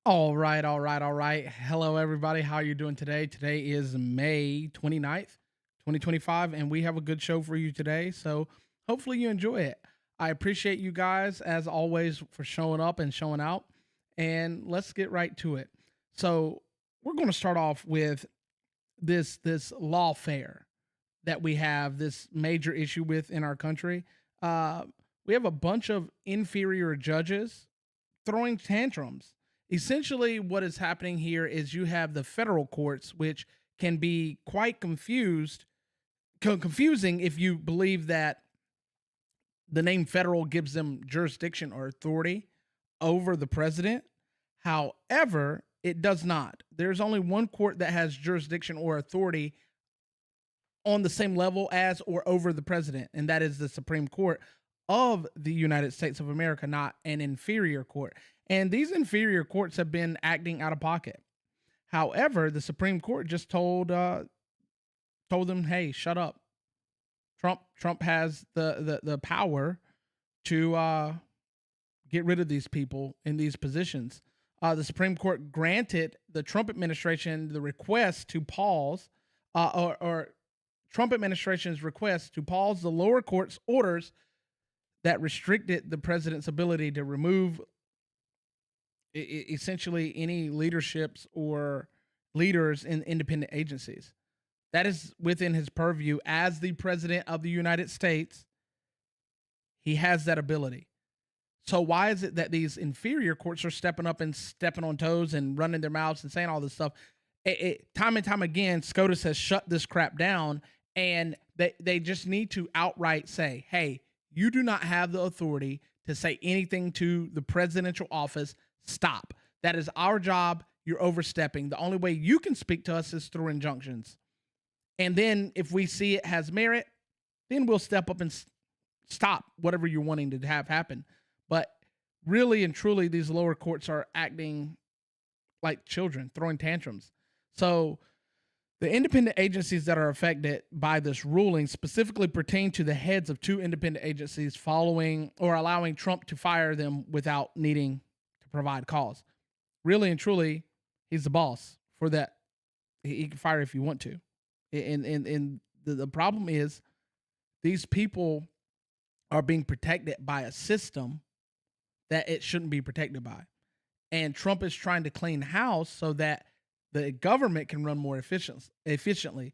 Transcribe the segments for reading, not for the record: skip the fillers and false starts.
All right. Hello, everybody. How are you doing today? Today is May 29th, 2025, and we have a good show for you today. So hopefully you enjoy it. I appreciate you guys, as always, for showing up and showing out. And let's get right to it. So we're going to start off with this lawfare that we have this major issue with in our country. Uh, we have a bunch of inferior judges throwing tantrums. Essentially, what is happening here is you have the federal courts, which can be quite confusing if you believe that the name federal gives them jurisdiction or authority over the president. However, it does not. There's only one court that has jurisdiction or authority on the same level as or over the president, and that is the Supreme Court of the United States of America, not an inferior court. And these inferior courts have been acting out of pocket. However, the Supreme Court just told them, "Hey, shut up." Trump has the power to get rid of these people in these positions. The Supreme Court granted the Trump administration the request to pause, or Trump administration's request to pause the lower court's orders that restricted the president's ability to remove essentially any leaderships or leaders in independent agencies. That is within his purview as the president of the United States. He has that ability. So why is it that these inferior courts are stepping up and stepping on toes and running their mouths and saying all this stuff? Time and time again, SCOTUS has shut this crap down, and they just need to outright say, hey, you do not have the authority to say anything to the presidential office. Stop. That is our job. You're overstepping. The only way you can speak to us is through injunctions. And then if we see it has merit, then we'll step up and stop whatever you're wanting to have happen. But really and truly, these lower courts are acting like children, throwing tantrums. So the independent agencies that are affected by this ruling specifically pertain to the heads of two independent agencies following or allowing Trump to fire them without needing to provide cause. Really and truly, he's the boss for that. He can fire if you want to. And the problem is these people are being protected by a system that it shouldn't be protected by. And Trump is trying to clean house so that the government can run more efficiently.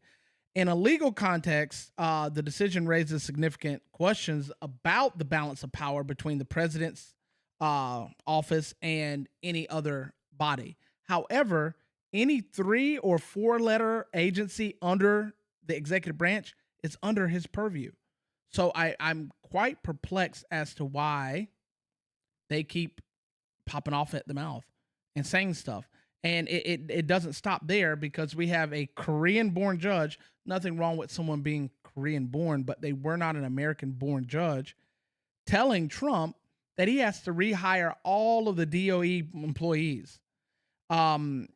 In a legal context, the decision raises significant questions about the balance of power between the president's office and any other body. However, any 3 or 4 letter agency under the executive branch is under his purview. So I'm quite perplexed as to why they keep popping off at the mouth and saying stuff. And it doesn't stop there because we have a Korean-born judge. Nothing wrong with someone being Korean-born, but they were not an American-born judge, telling Trump that he has to rehire all of the DOE employees. A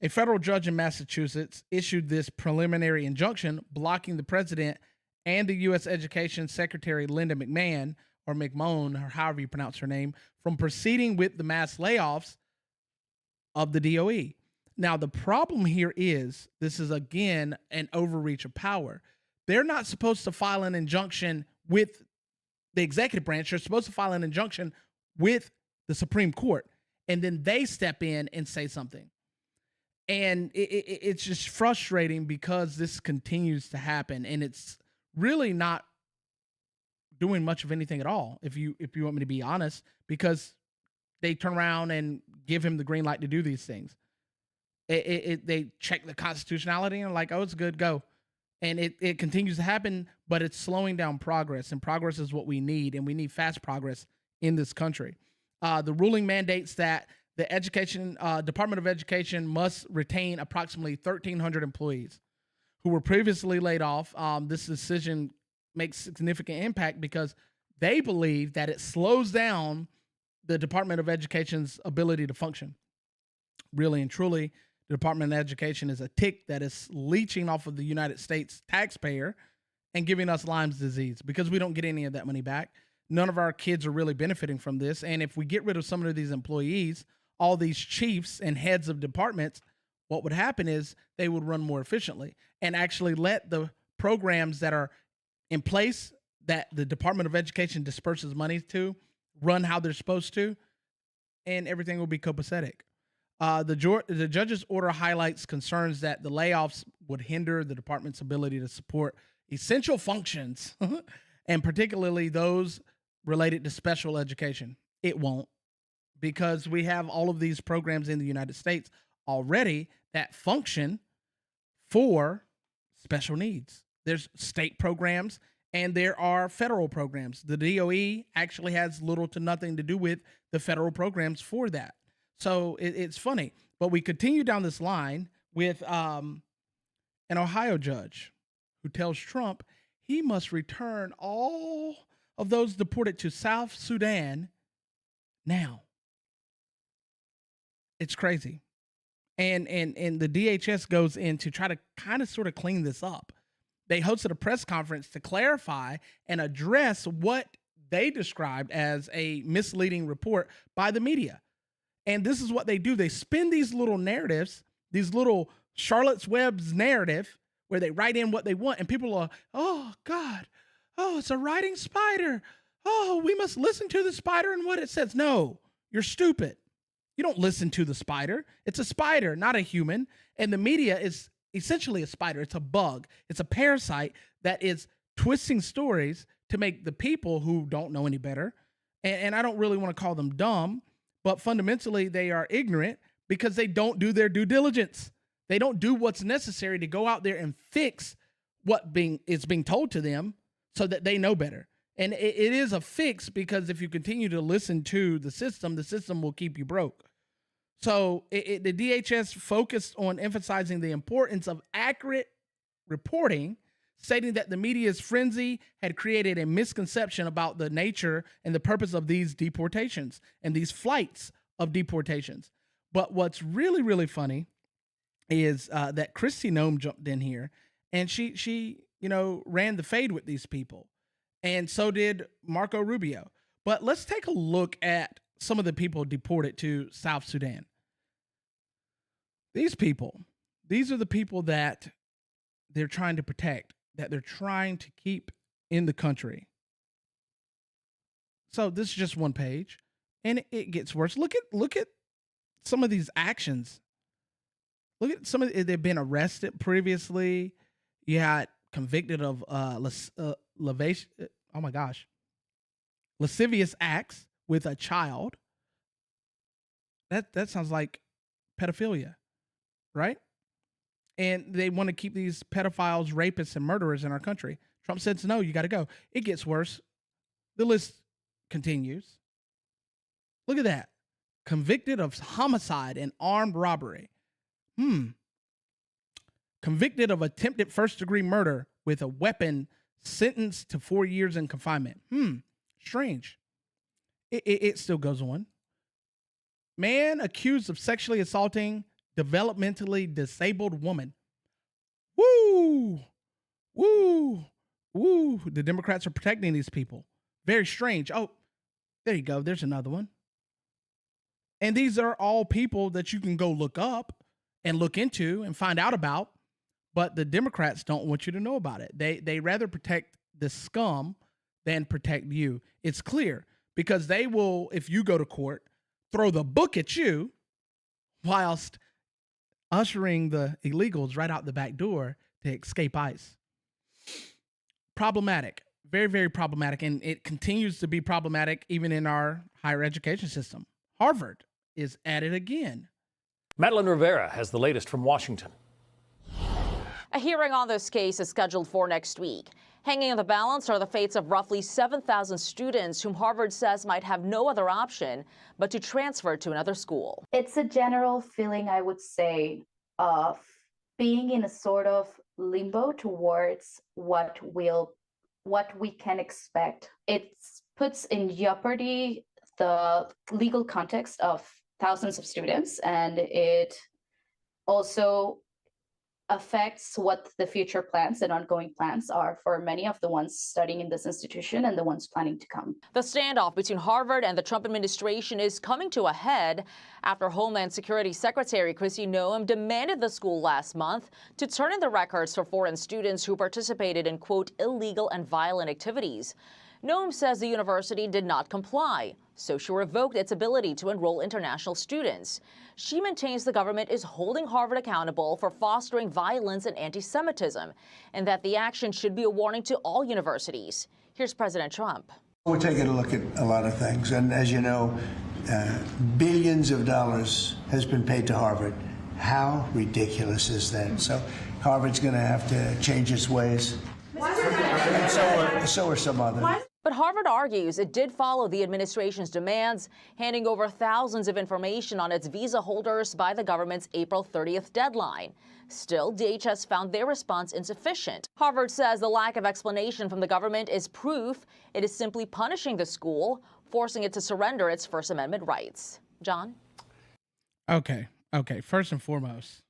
federal judge in Massachusetts issued this preliminary injunction blocking the president and the U.S. Education Secretary Linda McMahon, or McMahon, or however you pronounce her name, from proceeding with the mass layoffs of the DOE. Now, the problem here is this is, again, an overreach of power. They're not supposed to file an injunction with the executive branch. They're supposed to file an injunction with the Supreme Court, and then they step in and say something. And it's just frustrating because this continues to happen, and it's really not doing much of anything at all, if you want me to be honest, because they turn around and give him the green light to do these things. They check the constitutionality and like, oh, it's good, go. And it continues to happen, but it's slowing down progress, and progress is what we need, and we need fast progress in this country. The ruling mandates that the Department of Education must retain approximately 1,300 employees who were previously laid off. This decision makes significant impact because they believe that it slows down the Department of Education's ability to function. Really and truly, the Department of Education is a tick that is leeching off of the United States taxpayer and giving us Lyme's disease because we don't get any of that money back. None of our kids are really benefiting from this. And if we get rid of some of these employees, all these chiefs and heads of departments, what would happen is they would run more efficiently and actually let the programs that are in place that the Department of Education disperses money to run how they're supposed to, and everything will be copacetic. The judge's order highlights concerns that the layoffs would hinder the department's ability to support essential functions, and particularly those related to special education. It won't, because we have all of these programs in the United States already that function for special needs. There's state programs and there are federal programs. The DOE actually has little to nothing to do with the federal programs for that. So it's funny, but we continue down this line with an Ohio judge who tells Trump he must return all of those deported to South Sudan now. It's crazy. And the DHS goes in to try to kind of sort of clean this up. They hosted a press conference to clarify and address what they described as a misleading report by the media. And this is what they do. They spin these little narratives, these little Charlotte's Web's narrative, where they write in what they want. And people are, oh, God, oh, it's a writing spider. Oh, we must listen to the spider and what it says. No, you're stupid. You don't listen to the spider. It's a spider, not a human. And the media is essentially a spider. It's a bug. It's a parasite that is twisting stories to make the people who don't know any better. And I don't really want to call them dumb, but fundamentally they are ignorant because they don't do their due diligence. They don't do what's necessary to go out there and fix what is being told to them so that they know better. And it is a fix, because if you continue to listen to the system will keep you broke. So the DHS focused on emphasizing the importance of accurate reporting, stating that the media's frenzy had created a misconception about the nature and the purpose of these deportations and these flights of deportations. But what's really, really funny is that Kristi Noem jumped in here, and she ran the fade with these people. And so did Marco Rubio. But let's take a look at some of the people deported to South Sudan. These are the people that they're trying to protect, that they're trying to keep in the country. So this is just one page, and it gets worse. Look at some of these actions. Look at some of they've been arrested previously. You had convicted of lascivious acts with a child. That sounds like pedophilia, right? And they want to keep these pedophiles, rapists, and murderers in our country. Trump says, no, you got to go. It gets worse. The list continues. Look at that. Convicted of homicide and armed robbery. Convicted of attempted first-degree murder with a weapon, sentenced to 4 years in confinement. Strange. It still goes on. Man accused of sexually assaulting developmentally disabled woman. Woo! The Democrats are protecting these people. Very strange. Oh, there you go. There's another one. And these are all people that you can go look up and look into and find out about. But the Democrats don't want you to know about it. They rather protect the scum than protect you. It's clear, because they will, if you go to court, throw the book at you whilst ushering the illegals right out the back door to escape ICE. Problematic. Very, very problematic. And it continues to be problematic even in our higher education system. Harvard is at it again. Madeline Rivera has the latest from Washington. A hearing on this case is scheduled for next week. Hanging in the balance are the fates of roughly 7,000 students whom Harvard says might have no other option but to transfer to another school. It's a general feeling, I would say, of being in a sort of limbo towards what we can expect. It puts in jeopardy the legal context of thousands of students, and it also affects what the future plans and ongoing plans are for many of the ones studying in this institution and the ones planning to come. The standoff between Harvard and the Trump administration is coming to a head after Homeland Security Secretary Kristi Noem demanded the school last month to turn in the records for foreign students who participated in, quote, illegal and violent activities. Noem says the university did not comply, so she revoked its ability to enroll international students. She maintains the government is holding Harvard accountable for fostering violence and anti-Semitism, and that the action should be a warning to all universities. Here's President Trump. We're taking a look at a lot of things, and as you know, billions of dollars has been paid to Harvard. How ridiculous is that? So Harvard's going to have to change its ways. And so are some others. But Harvard argues it did follow the administration's demands, handing over thousands of information on its visa holders by the government's April 30th deadline. Still, DHS found their response insufficient. Harvard says the lack of explanation from the government is proof it is simply punishing the school, forcing it to surrender its First Amendment rights. John? Okay. First and foremost,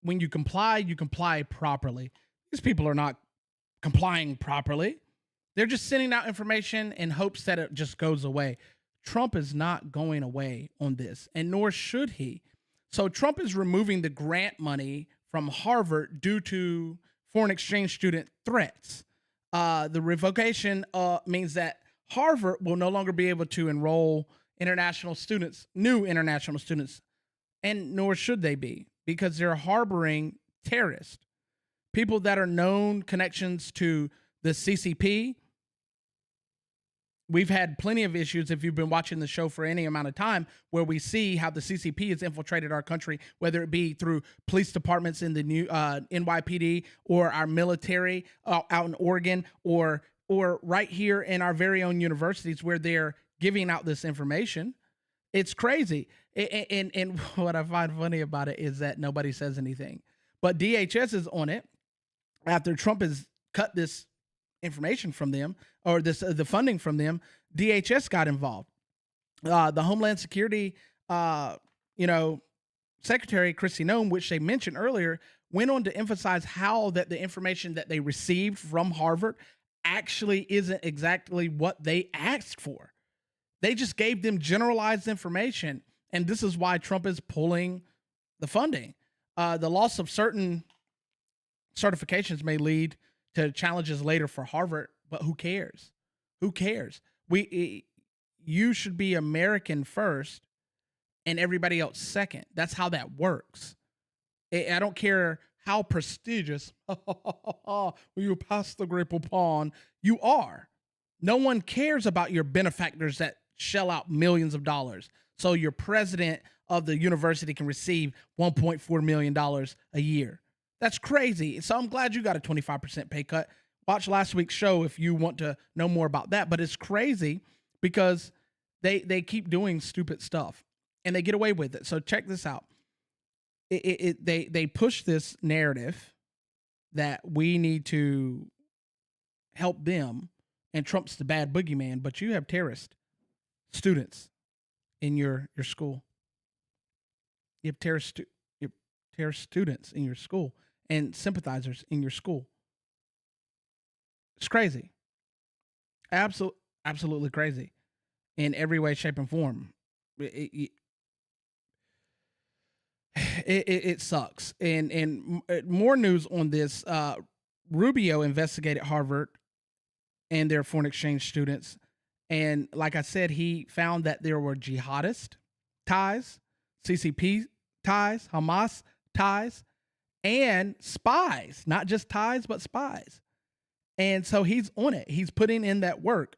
when you comply properly. These people are not complying properly. They're just sending out information in hopes that it just goes away. Trump is not going away on this, and nor should he. So Trump is removing the grant money from Harvard due to foreign exchange student threats. The revocation means that Harvard will no longer be able to enroll international students, new international students, and nor should they be, because they're harboring terrorists, people that are known connections to the CCP. We've had plenty of issues, if you've been watching the show for any amount of time, where we see how the CCP has infiltrated our country, whether it be through police departments in the new NYPD or our military out in Oregon, or right here in our very own universities where they're giving out this information. It's crazy. And what I find funny about it is that nobody says anything. But DHS is on it after Trump has cut this information from them, or the funding from them. DHS got involved. The Homeland Security, Secretary Kristi Noem, which they mentioned earlier, went on to emphasize how that the information that they received from Harvard actually isn't exactly what they asked for. They just gave them generalized information, and this is why Trump is pulling the funding. The loss of certain certifications may lead to challenges later for Harvard, but who cares? Who cares? You should be American first and everybody else second. That's how that works. I don't care how prestigious you pass the Great Poupon you are. No one cares about your benefactors that shell out millions of dollars. So your president of the university can receive $1.4 million a year. That's crazy. So I'm glad you got a 25% pay cut. Watch last week's show if you want to know more about that. But it's crazy because they keep doing stupid stuff and they get away with it. So check this out. They push this narrative that we need to help them, and Trump's the bad boogeyman, but you have terrorist students in your school. You have terrorist students in your school and sympathizers in your school. It's crazy. Absolutely crazy in every way, shape, and form. It sucks. And more news on this. Rubio investigated Harvard and their foreign exchange students. And like I said, he found that there were jihadist ties, CCP ties, Hamas ties, and spies. Not just ties, but spies. And so he's on it. He's putting in that work.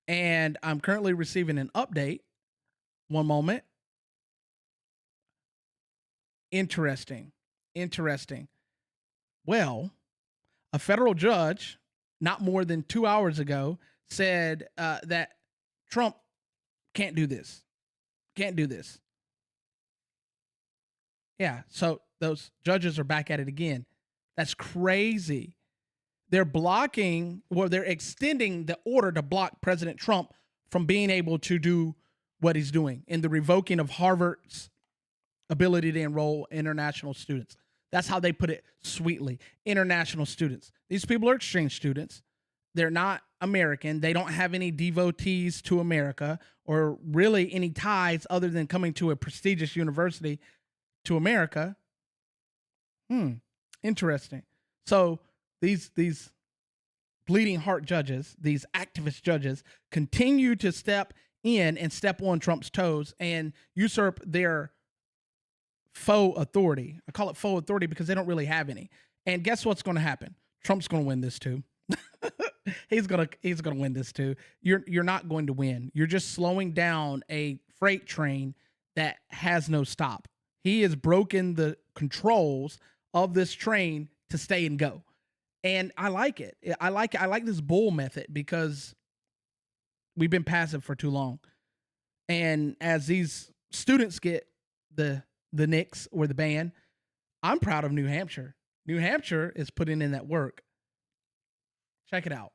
And I'm currently receiving an update. One moment. Interesting. Well, a federal judge, not more than 2 hours ago, said that Trump can't do this. Yeah, so those judges are back at it again. That's crazy. They're extending the order to block President Trump from being able to do what he's doing in the revoking of Harvard's ability to enroll international students. That's how they put it sweetly. International students. These people are exchange students. They're not American. They don't have any devotees to America or really any ties other than coming to a prestigious university to America. Interesting. So these bleeding heart judges, these activist judges, continue to step in and step on Trump's toes and usurp their faux authority. I call it faux authority because they don't really have any. And guess what's going to happen? Trump's going to win this too. He's gonna win this too. You're not going to win. You're just slowing down a freight train that has no stop. He has broken the controls of this train to stay and go. And I like it. I like this bull method because we've been passive for too long. And as these students get the Knicks or the ban, I'm proud of New Hampshire. New Hampshire is putting in that work. Check it out.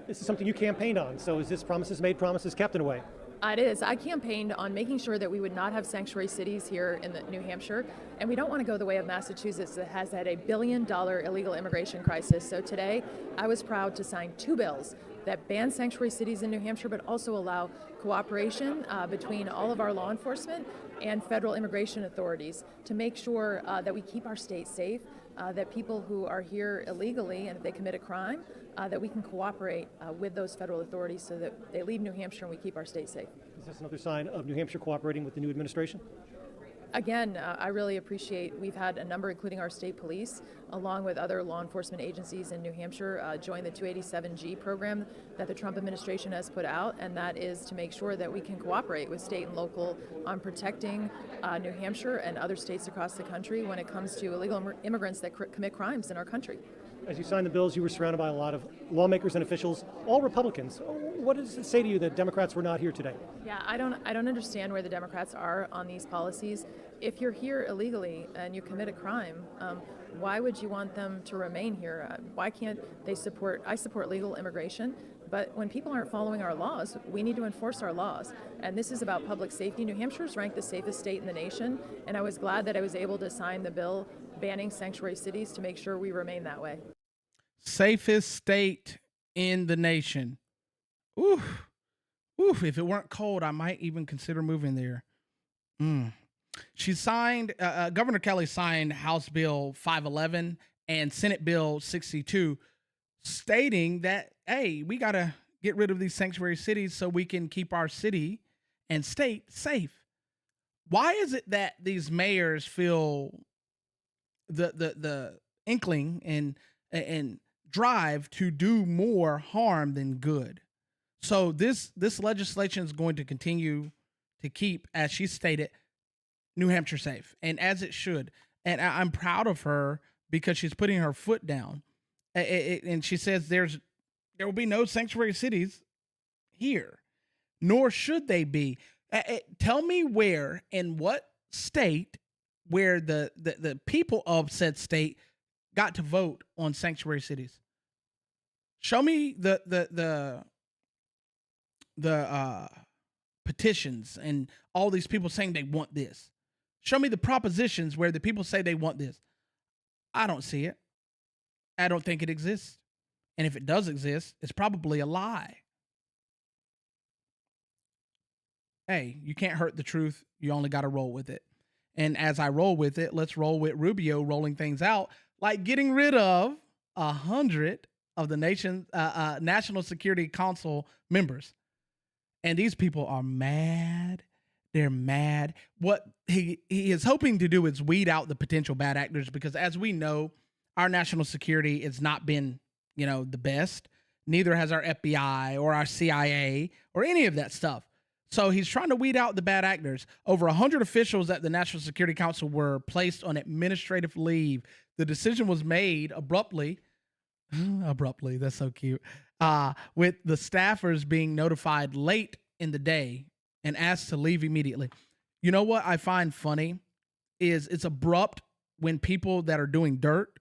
This is something you campaigned on. So is this promises made, promises kept in a way? It is. I campaigned on making sure that we would not have sanctuary cities here in New Hampshire, and we don't want to go the way of Massachusetts that has had $1 billion illegal immigration crisis. So today, I was proud to sign 2 bills that ban sanctuary cities in New Hampshire, but also allow cooperation between all of our law enforcement and federal immigration authorities to make sure that we keep our state safe, that people who are here illegally, and if they commit a crime, that we can cooperate with those federal authorities so that they leave New Hampshire and we keep our state safe. Is this another sign of New Hampshire cooperating with the new administration? Again, I really appreciate, we've had a number, including our state police, along with other law enforcement agencies in New Hampshire, join the 287G program that the Trump administration has put out, and that is to make sure that we can cooperate with state and local on protecting New Hampshire and other states across the country when it comes to illegal immigrants that commit crimes in our country. As you signed the bills, you were surrounded by a lot of lawmakers and officials, all Republicans. What does it say to you that Democrats were not here today? Yeah, I don't understand where the Democrats are on these policies. If you're here illegally and you commit a crime, why would you want them to remain here? Why can't they I support legal immigration, but when people aren't following our laws, we need to enforce our laws. And this is about public safety. New Hampshire's ranked the safest state in the nation, and I was glad that I was able to sign the bill banning sanctuary cities to make sure we remain that way. Safest state in the nation. Oof. If it weren't cold, I might even consider moving there. She signed, Governor Kelly signed House Bill 511 and Senate Bill 62, stating that, hey, we got to get rid of these sanctuary cities so we can keep our city and state safe. Why is it that these mayors feel the inkling and drive to do more harm than good? So this legislation is going to continue to keep, as she stated, New Hampshire safe, and as it should. And I'm proud of her because she's putting her foot down. And she says there will be no sanctuary cities here, nor should they be. Tell me where, in what state, where the people of said state got to vote on sanctuary cities. Show me the petitions and all these people saying they want this. Show me the propositions where the people say they want this. I don't see it. I don't think it exists. And if it does exist, it's probably a lie. Hey, you can't hurt the truth. You only got to roll with it. And as I roll with it, let's roll with Rubio rolling things out, like getting rid of 100 of the nation's National Security Council members. And these people are mad. They're mad. What he is hoping to do is weed out the potential bad actors, because as we know, our national security has not been, the best. Neither has our FBI or our CIA or any of that stuff. So he's trying to weed out the bad actors. Over 100 officials at the National Security Council were placed on administrative leave. The decision was made abruptly. Abruptly, that's so cute. With the staffers being notified late in the day and asked to leave immediately. You know what I find funny is it's abrupt when people that are doing dirt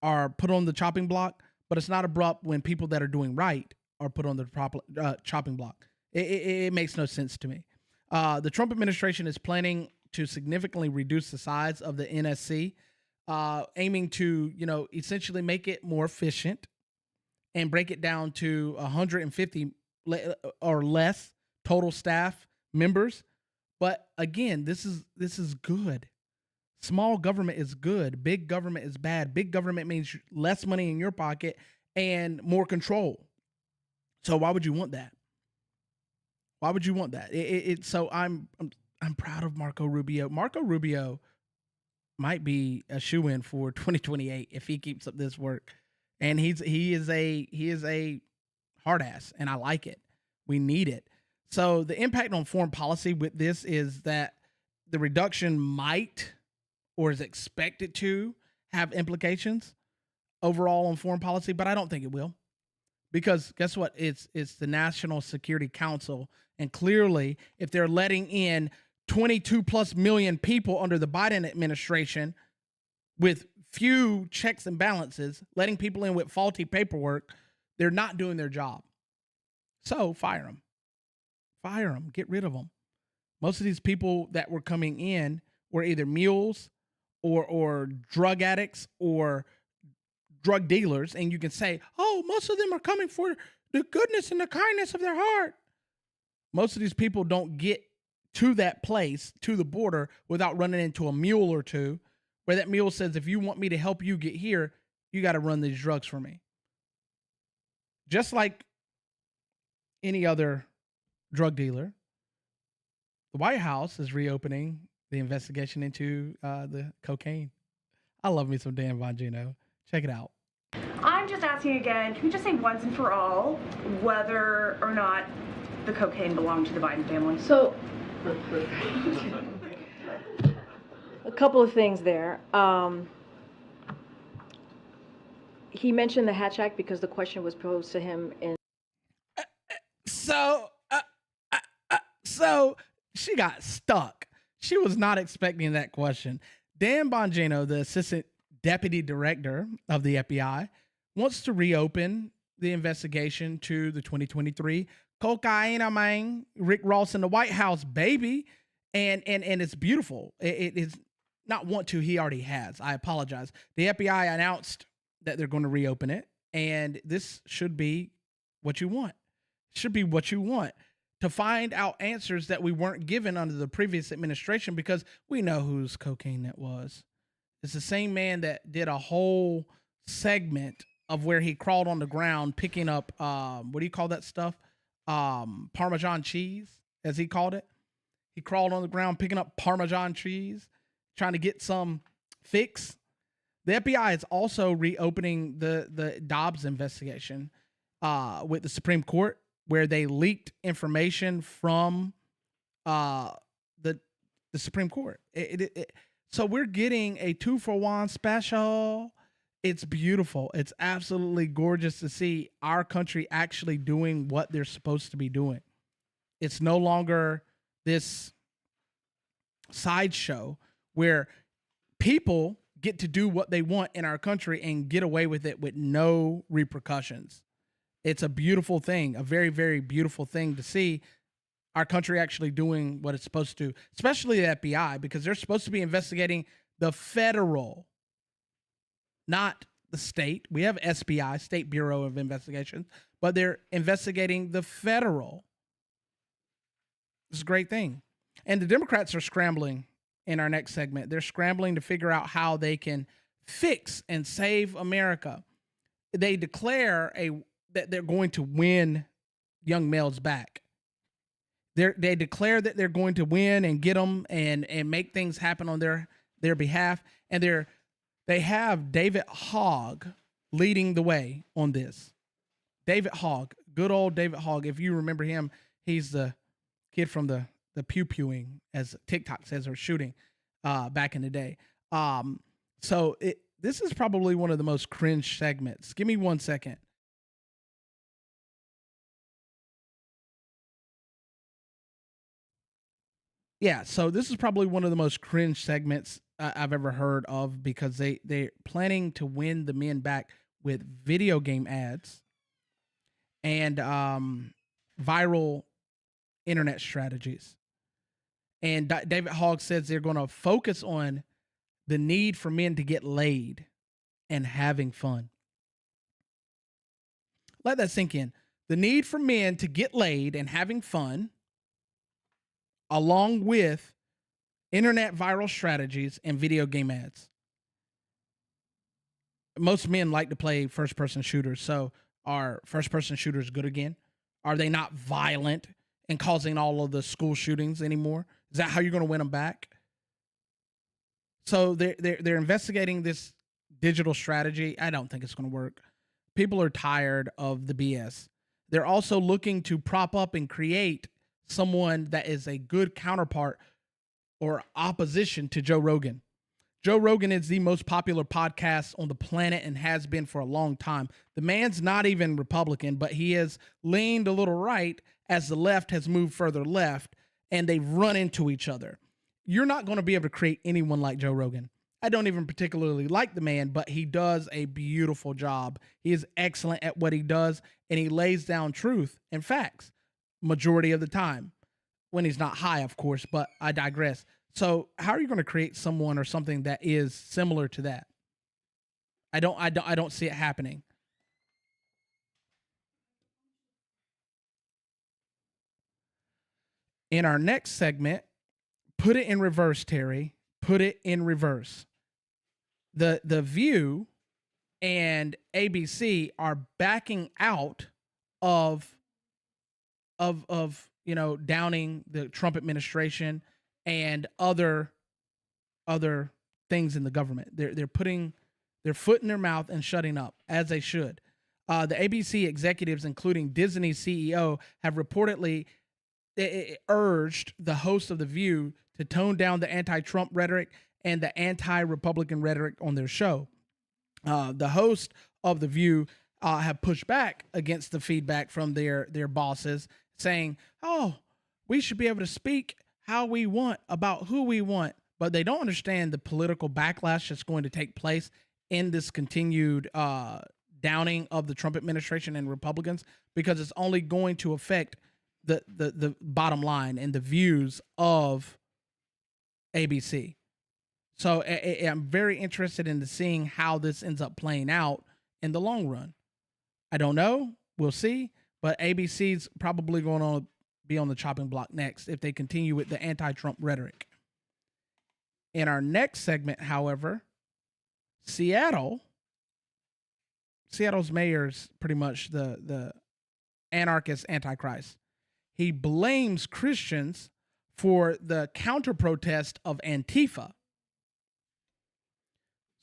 are put on the chopping block, but it's not abrupt when people that are doing right are put on the chopping block. It makes no sense to me. The Trump administration is planning to significantly reduce the size of the NSC, aiming to, essentially make it more efficient and break it down to 150 or less total staff members. But again, this is good. Small government is good. Big government is bad. Big government means less money in your pocket and more control. So why would you want that? Why would you want that? So I'm proud of Marco Rubio. Marco Rubio might be a shoo-in for 2028 if he keeps up this work. And he is a hard ass, and I like it. We need it. So the impact on foreign policy with this is that the reduction might or is expected to have implications overall on foreign policy, but I don't think it will. Because guess what? It's the National Security Council. And clearly, if they're letting in 22 plus million people under the Biden administration with few checks and balances, letting people in with faulty paperwork, they're not doing their job. So fire them. Fire them. Get rid of them. Most of these people that were coming in were either mules or drug addicts or drug dealers. And you can say, oh, most of them are coming for the goodness and the kindness of their heart. Most of these people don't get to that place, to the border, without running into a mule or two, where that mule says, if you want me to help you get here, you got to run these drugs for me. Just like any other drug dealer, the White House is reopening the investigation into the cocaine. I love me some Dan Bongino. Check it out. I'm just asking again, can we just say once and for all whether or not the cocaine belonged to the Biden family? So, a couple of things there. He mentioned the Hatch Act because the question was posed to him in. So she got stuck. She was not expecting that question. Dan Bongino, the assistant deputy director of the FBI, wants to reopen the investigation to the 2023 cocaine, Rick Ross in the White House, baby. And it's beautiful. It is not want to, he already has. I apologize. The FBI announced that they're going to reopen it. And this should be what you want. Should be what you want, to find out answers that we weren't given under the previous administration, because we know whose cocaine that was. It's the same man that did a whole segment of where he crawled on the ground picking up, what do you call that stuff? Parmesan cheese, as he called it. He crawled on the ground picking up Parmesan cheese, trying to get some fix. The FBI is also reopening the Dobbs investigation with the Supreme Court, where they leaked information from the Supreme Court. So we're getting a 2-for-1 special. It's beautiful. It's absolutely gorgeous to see our country actually doing what they're supposed to be doing. It's no longer this sideshow where people get to do what they want in our country and get away with it with no repercussions. It's a beautiful thing, a very, very beautiful thing to see our country actually doing what it's supposed to, especially the FBI, because they're supposed to be investigating the federal, not the state. We have SBI, State Bureau of Investigations, but they're investigating the federal. It's a great thing. And the Democrats are scrambling in our next segment. They're scrambling to figure out how they can fix and save America. They declare that they're going to win young males back. They declare that they're going to win and get them and make things happen on their behalf. And they have David Hogg leading the way on this. David Hogg, good old David Hogg. If you remember him, he's the kid from the pew-pewing, as TikTok says, or shooting back in the day. This is probably one of the most cringe segments. Give me 1 second. Yeah, so this is probably one of the most cringe segments I've ever heard of, because they're planning to win the men back with video game ads and viral internet strategies. And David Hogg says they're going to focus on the need for men to get laid and having fun. Let that sink in. The need for men to get laid and having fun, along with internet viral strategies and video game ads. Most men like to play first-person shooters, so are first-person shooters good again? Are they not violent and causing all of the school shootings anymore? Is that how you're going to win them back? So they're investigating this digital strategy. I don't think it's going to work. People are tired of the BS. They're also looking to prop up and create someone that is a good counterpart or opposition to Joe Rogan. Joe Rogan is the most popular podcast on the planet and has been for a long time. The man's not even Republican, but he has leaned a little right as the left has moved further left, and they've run into each other. You're not going to be able to create anyone like Joe Rogan. I don't even particularly like the man, but he does a beautiful job. He is excellent at what he does, and he lays down truth and facts majority of the time. When he's not high, of course, but I digress. So how are you going to create someone or something that is similar to that? I don't see it happening. In our next segment, put it in reverse, Terry. Put it in reverse. The View and ABC are backing out of downing the Trump administration and other things in the government. They're putting their foot in their mouth and shutting up, as they should. The ABC executives, including Disney's CEO, have reportedly urged the host of The View to tone down the anti-Trump rhetoric and the anti-Republican rhetoric on their show. The host of The View have pushed back against the feedback from their bosses, saying, oh, we should be able to speak how we want about who we want. But they don't understand the political backlash that's going to take place in this continued downing of the Trump administration and Republicans, because it's only going to affect the bottom line and the views of ABC. So I'm very interested in seeing how this ends up playing out in the long run. I don't know. We'll see. But ABC's probably going to be on the chopping block next if they continue with the anti-Trump rhetoric. In our next segment, however, Seattle's mayor's pretty much the anarchist antichrist. He blames Christians for the counter-protest of Antifa.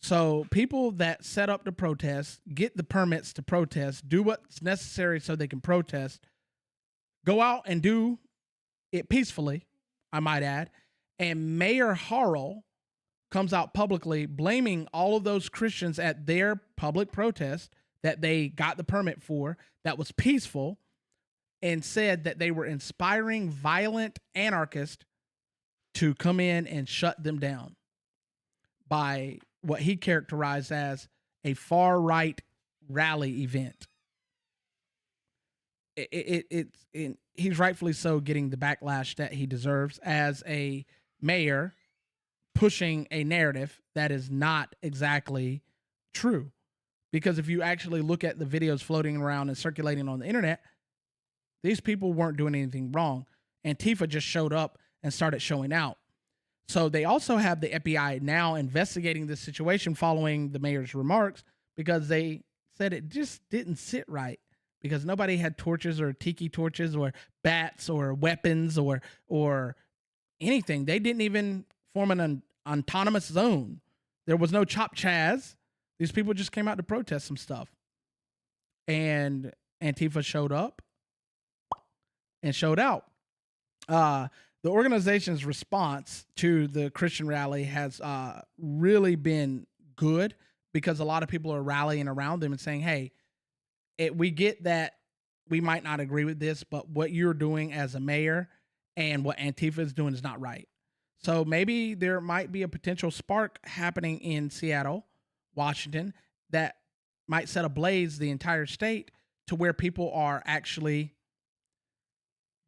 So people that set up the protest, get the permits to protest, do what's necessary so they can protest, go out and do it peacefully, I might add. And Mayor Harrell comes out publicly blaming all of those Christians at their public protest that they got the permit for that was peaceful, and said that they were inspiring violent anarchists to come in and shut them down by what he characterized as a far-right rally event. He's rightfully so getting the backlash that he deserves as a mayor pushing a narrative that is not exactly true. Because if you actually look at the videos floating around and circulating on the internet, these people weren't doing anything wrong. Antifa just showed up and started showing out. So they also have the FBI now investigating this situation following the mayor's remarks, because they said it just didn't sit right, because nobody had torches or tiki torches or bats or weapons or anything. They didn't even form an autonomous zone. There was no chop chaz. These people just came out to protest some stuff. And Antifa showed up and showed out. The organization's response to the Christian rally has really been good, because a lot of people are rallying around them and saying, hey, we get that we might not agree with this, but what you're doing as a mayor and what Antifa is doing is not right. So maybe there might be a potential spark happening in Seattle, Washington, that might set ablaze the entire state to where people are actually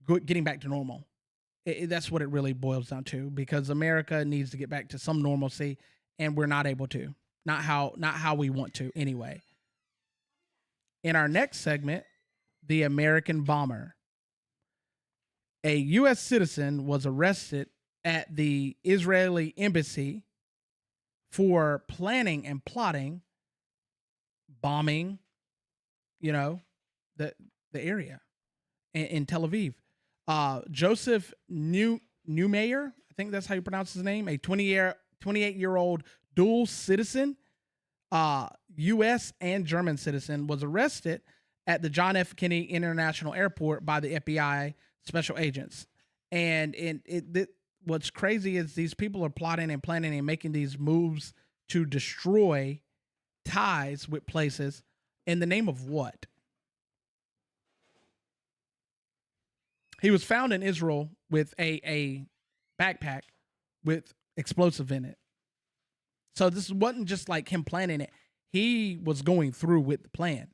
getting back to normal. That's what it really boils down to, because America needs to get back to some normalcy, and we're not able to. Not how we want to anyway. In our next segment, the American bomber. A U.S. citizen was arrested at the Israeli embassy for planning and plotting bombing, the area in Tel Aviv. Joseph Newmayer, I think that's how you pronounce his name, a 28-year-old dual citizen, U.S. and German citizen, was arrested at the John F. Kennedy International Airport by the FBI special agents. And what's crazy is these people are plotting and planning and making these moves to destroy ties with places in the name of what? He was found in Israel with a backpack with explosive in it. So this wasn't just like him planning it. He was going through with the plan.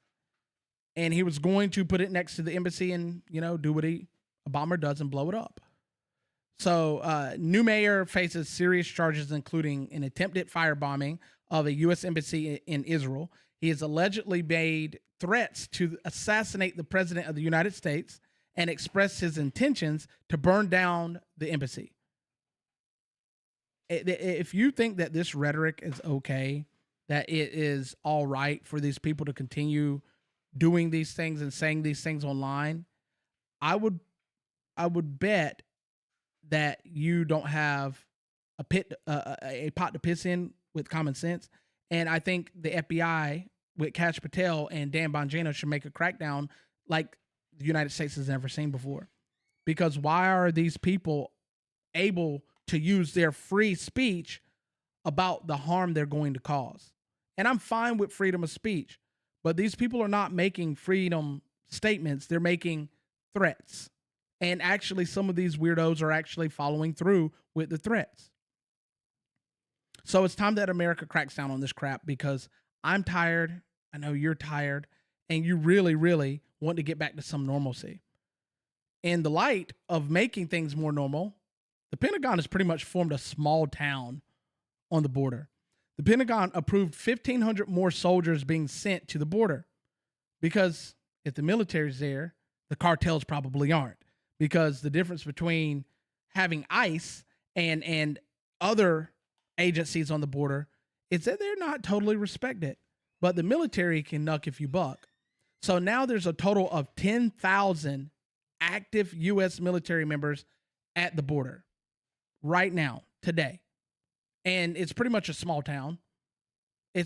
And he was going to put it next to the embassy and, do what a bomber does and blow it up. So Newmayer faces serious charges, including an attempted firebombing of a U.S. embassy in Israel. He has allegedly made threats to assassinate the president of the United States and expressed his intentions to burn down the embassy. If you think that this rhetoric is okay, that it is all right for these people to continue doing these things and saying these things online, I would bet that you don't have a pot to piss in with common sense. And I think the FBI with Kash Patel and Dan Bongino should make a crackdown like the United States has never seen before. Because why are these people able to use their free speech about the harm they're going to cause? And I'm fine with freedom of speech, but these people are not making freedom statements. They're making threats. And actually, some of these weirdos are actually following through with the threats. So it's time that America cracks down on this crap, because I'm tired. I know you're tired, and you really, really want to get back to some normalcy. In the light of making things more normal, the Pentagon has pretty much formed a small town on the border. The Pentagon approved 1,500 more soldiers being sent to the border, because if the military's there, the cartels probably aren't. Because the difference between having ICE and other agencies on the border is that they're not totally respected, but the military can knuck if you buck. So now there's a total of 10,000 active U.S. military members at the border right now, today. And it's pretty much a small town. And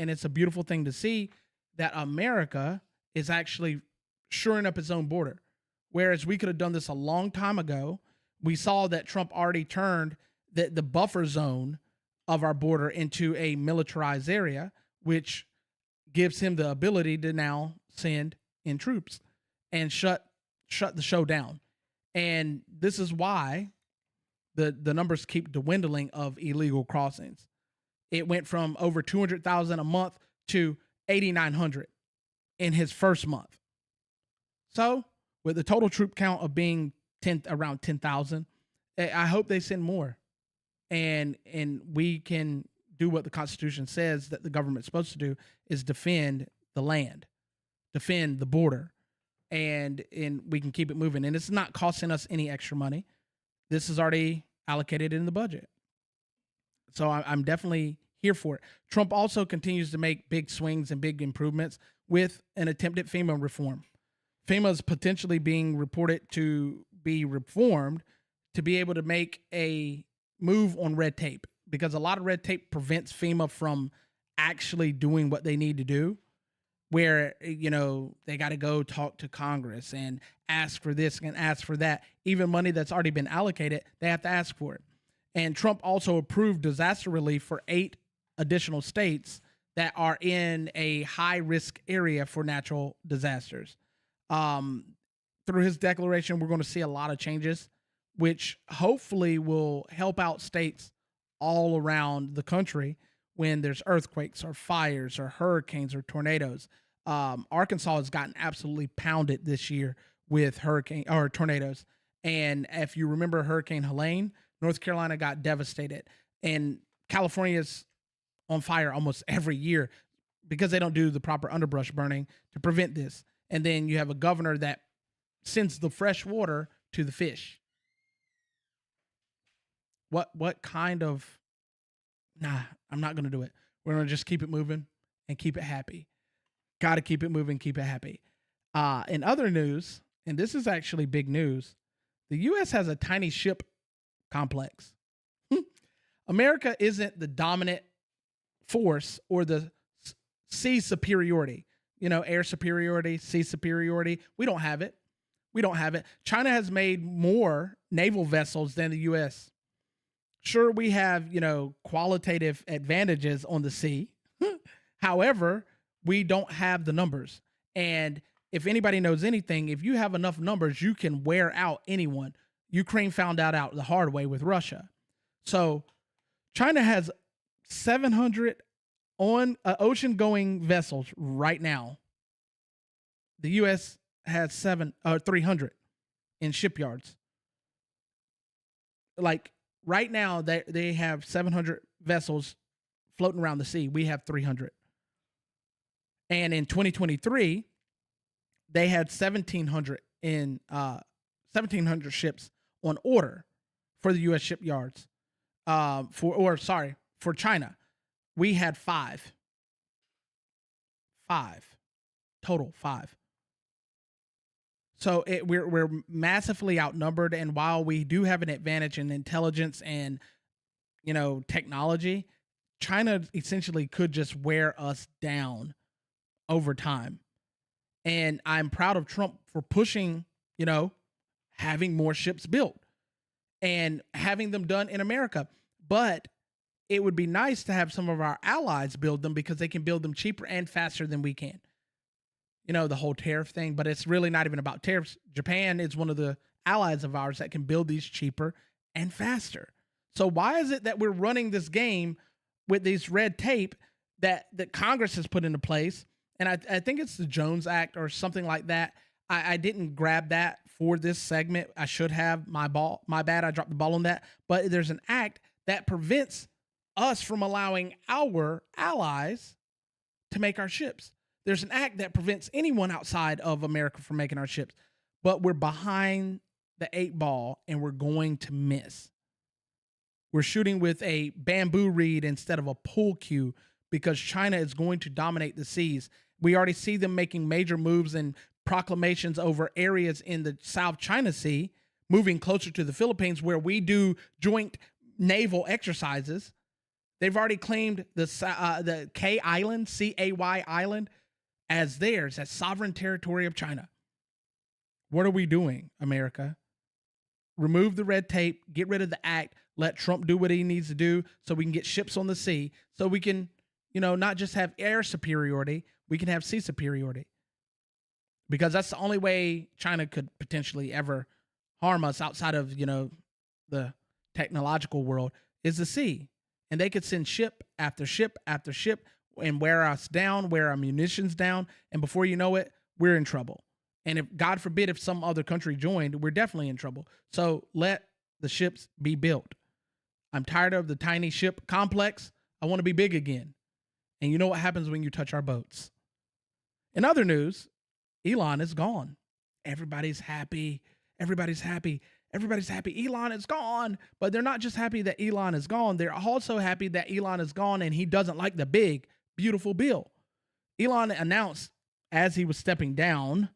it's a beautiful thing to see that America is actually shoring up its own border. Whereas we could have done this a long time ago. We saw that Trump already turned the buffer zone of our border into a militarized area, which gives him the ability to now send in troops and shut the show down. And this is why the numbers keep dwindling of illegal crossings. It went from over 200,000 a month to 8,900 in his first month. So with the total troop count of being around 10,000, I hope they send more. And we can do what the Constitution says that the government's supposed to do, is defend the land, defend the border, and we can keep it moving. And it's not costing us any extra money. This is already allocated in the budget. So I'm definitely here for it. Trump also continues to make big swings and big improvements with an attempted FEMA reform. FEMA is potentially being reported to be reformed to be able to make a move on red tape, because a lot of red tape prevents FEMA from actually doing what they need to do, where, they got to go talk to Congress and ask for this and ask for that. Even money that's already been allocated, they have to ask for it. And Trump also approved disaster relief for 8 additional states that are in a high risk area for natural disasters. Through his declaration, we're going to see a lot of changes, which hopefully will help out states all around the country when there's earthquakes or fires or hurricanes or tornadoes. Arkansas has gotten absolutely pounded this year with tornadoes, And if you remember Hurricane Helene, North Carolina got devastated. And California's on fire almost every year because they don't do the proper underbrush burning to prevent this. And then you have a governor that sends the fresh water to the fish. What kind of... Nah, I'm not going to do it. We're going to just keep it moving and keep it happy. Got to keep it moving, keep it happy. In other news, and this is actually big news, the U.S. has a tiny ship complex. America isn't the dominant force or the sea superiority. You know, air superiority, sea superiority. We don't have it. We don't have it. China has made more naval vessels than the U.S. Sure, we have, you know, qualitative advantages on the sea. However, we don't have the numbers. And if anybody knows anything, if you have enough numbers, you can wear out anyone. Ukraine found that out the hard way with Russia. So China has 700 on ocean-going vessels right now. The U.S. has 300 in shipyards. Like right now, they have 700 vessels floating around the sea. We have 300. And in 2023, they had 1,700 ships on order for the U.S. shipyards. For China, we had 5 total. So we're massively outnumbered, and while we do have an advantage in intelligence and, you know, technology, China essentially could just wear us down over time. And I'm proud of Trump for pushing, you know, having more ships built and having them done in America. But it would be nice to have some of our allies build them because they can build them cheaper and faster than we can. You know, the whole tariff thing, but it's really not even about tariffs. Japan is one of the allies of ours that can build these cheaper and faster. So why is it that we're running this game with these red tape that Congress has put into place? And I think it's the Jones Act or something like that. I didn't grab that for this segment. I should have. My bad. I dropped the ball on that. But there's an act that prevents us from allowing our allies to make our ships. There's an act that prevents anyone outside of America from making our ships. But we're behind the 8 ball and we're going to miss. We're shooting with a bamboo reed instead of a pool cue because China is going to dominate the seas. We already see them making major moves and proclamations over areas in the South China Sea, moving closer to the Philippines where we do joint naval exercises. They've already claimed the K Island, C-A-Y Island, as theirs, as sovereign territory of China. What are we doing, America? Remove the red tape, get rid of the act, let Trump do what he needs to do so we can get ships on the sea, so we can, you know, not just have air superiority, we can have sea superiority. Because that's the only way China could potentially ever harm us outside of, you know, the technological world is the sea. And they could send ship after ship after ship and wear us down, wear our munitions down. And before you know it, we're in trouble. And if, God forbid, if some other country joined, we're definitely in trouble. So let the ships be built. I'm tired of the tiny ship complex. I want to be big again. And you know what happens when you touch our boats. In other news, Elon is gone. Everybody's happy. Everybody's happy. Everybody's happy. Elon is gone. But they're not just happy that Elon is gone. They're also happy that Elon is gone and he doesn't like the big, beautiful bill. Elon announced as he was stepping down,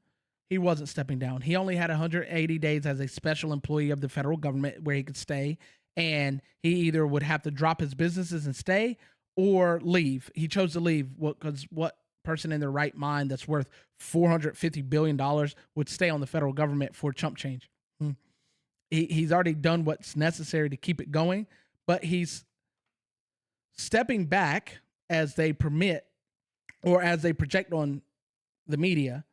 he wasn't stepping down. He only had 180 days as a special employee of the federal government where he could stay. And he either would have to drop his businesses and stay or leave. He chose to leave because what person in their right mind that's worth $450 billion would stay on the federal government for chump change? He's already done what's necessary to keep it going, but he's stepping back as they permit or as they project on the media,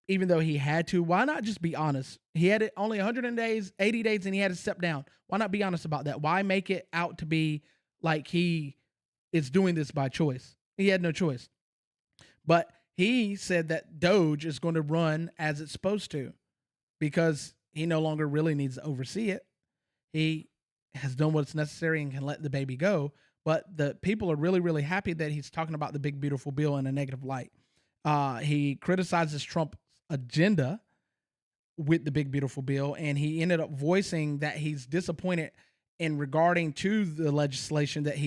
even though he had to. Why not just be honest? He had it only 180 days, and he had to step down. Why not be honest about that? Why make it out to be like he is doing this by choice? He had no choice. But he said that Doge is going to run as it's supposed to because he no longer really needs to oversee it. He has done what's necessary and can let the baby go. But the people are really, really happy that he's talking about the big, beautiful bill in a negative light. He criticizes Trump's agenda with the big, beautiful bill, and he ended up voicing that he's disappointed in regarding to the legislation that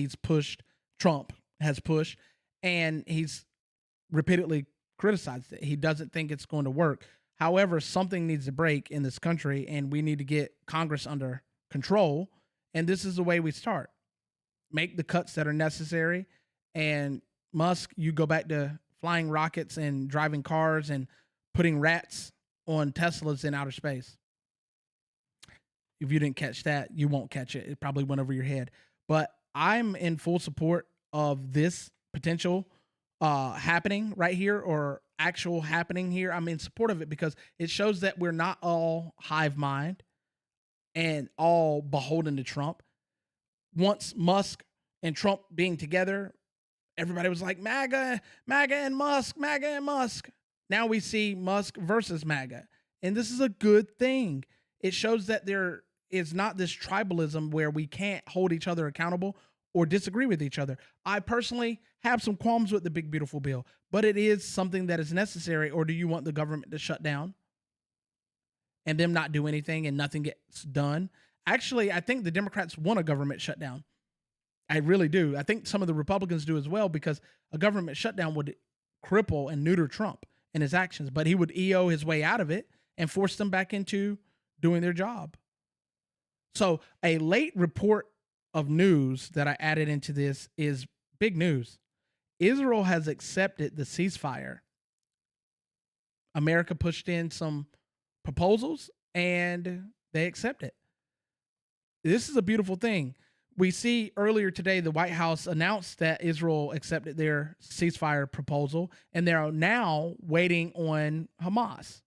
Trump has pushed, and he's repeatedly criticized it. He doesn't think it's going to work. However, something needs to break in this country, and we need to get Congress under control. And this is the way we start. Make the cuts that are necessary. And Musk, you go back to flying rockets and driving cars and putting rats on Teslas in outer space. If you didn't catch that, you won't catch it. It probably went over your head. But I'm in full support of this potential happening right here, or actual happening here. I'm in support of it because it shows that we're not all hive mind and all beholden to Trump. Once Musk and Trump being together, everybody was like, MAGA, MAGA and Musk, MAGA and Musk. Now we see Musk versus MAGA. And this is a good thing. It shows that there is not this tribalism where we can't hold each other accountable or disagree with each other. I personally have some qualms with the big, beautiful bill, but it is something that is necessary. Or do you want the government to shut down and them not do anything and nothing gets done? Actually, I think the Democrats want a government shutdown. I really do. I think some of the Republicans do as well, because a government shutdown would cripple and neuter Trump in his actions, but he would EO his way out of it and force them back into doing their job. So a late report of news that I added into this is big news. Israel has accepted the ceasefire. America pushed in some proposals and they accept it. This is a beautiful thing. We see earlier today, the White House announced that Israel accepted their ceasefire proposal, and they're now waiting on Hamas.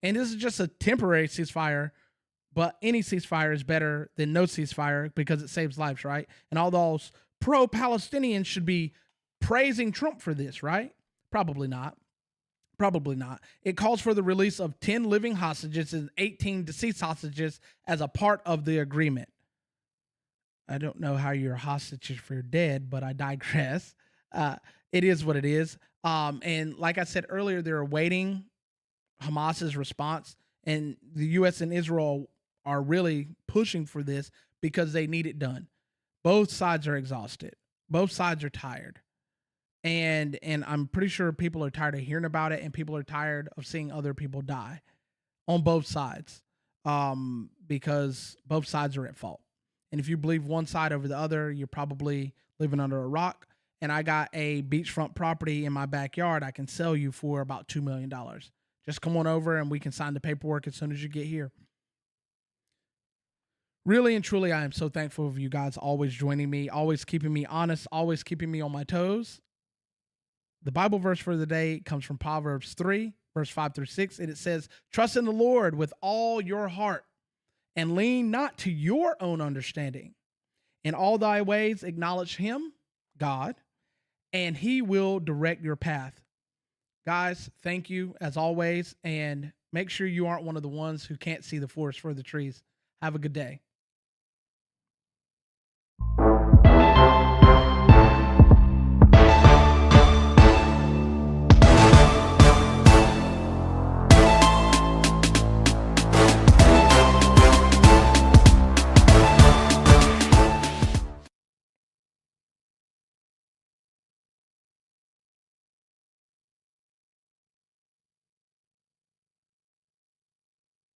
And this is just a temporary ceasefire, but any ceasefire is better than no ceasefire because it saves lives, right? And all those pro-Palestinians should be praising Trump for this, right? Probably not. Probably not. It calls for the release of 10 living hostages and 18 deceased hostages as a part of the agreement. I don't know how you're a hostage if you're dead, but I digress. It is what it is. And like I said earlier, they're awaiting Hamas's response, and the U.S. and Israel are really pushing for this because they need it done. Both sides are exhausted. Both sides are tired. And I'm pretty sure people are tired of hearing about it, and people are tired of seeing other people die on both sides, because both sides are at fault. And if you believe one side over the other, you're probably living under a rock. And I got a beachfront property in my backyard I can sell you for about $2 million. Just come on over and we can sign the paperwork as soon as you get here. Really and truly, I am so thankful of you guys always joining me, always keeping me honest, always keeping me on my toes. The Bible verse for the day comes from Proverbs 3, verse 5 through 6. And it says, trust in the Lord with all your heart and lean not to your own understanding. In all thy ways acknowledge him, God, and he will direct your path. Guys, thank you as always. And make sure you aren't one of the ones who can't see the forest for the trees. Have a good day.